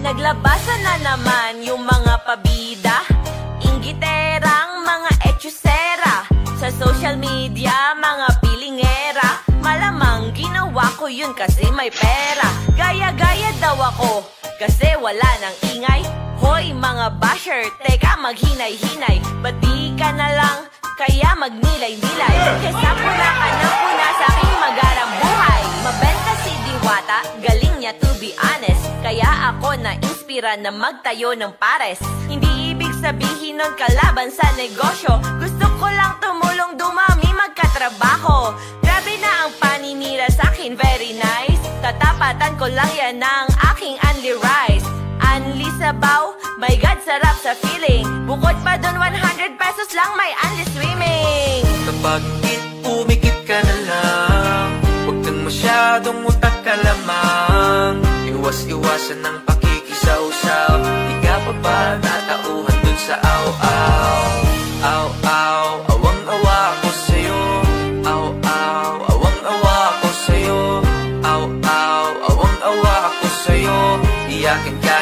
Naglabasan na naman yung mga pabida, inggiterang mga etsyusera. Sa social media, mga pilingera. Malamang ginawa ko yun kasi may pera. Gaya-gaya daw ako kasi wala nang ingay. Hoy mga basher, teka maghinay-hinay. Ba't di ka na lang kaya magnilay-nilay? Kesa puna ka na puna sa aking magarang buhay. Mabenta si Diwata, galing niya to be honest. Kaya ako na-inspira na magtayo ng pares. Hindi ibig sabihin nun kalaban sa negosyo. Gusto ko lang tumulong dumami magkatrabaho. Grabe na ang paninira sa'kin, very nice. Tatapatan ko lang yan ng aking only rice. Unli sabaw, my God, sarap sa feeling. Bukod pa dun 100 pesos lang may unli swimming. Kapag umikit ka na lang, huwag kang masyadong utak ka lamang. Iwas-iwasan ng pakikisaw-saw. Di ka pa ba natauhan dun sa aw-aw? Aw-aw, awang-awa ko sa'yo. Aw-aw, awang-awa ko sa'yo. Aw-aw, awang-awa ko sa'yo. Iyakin ka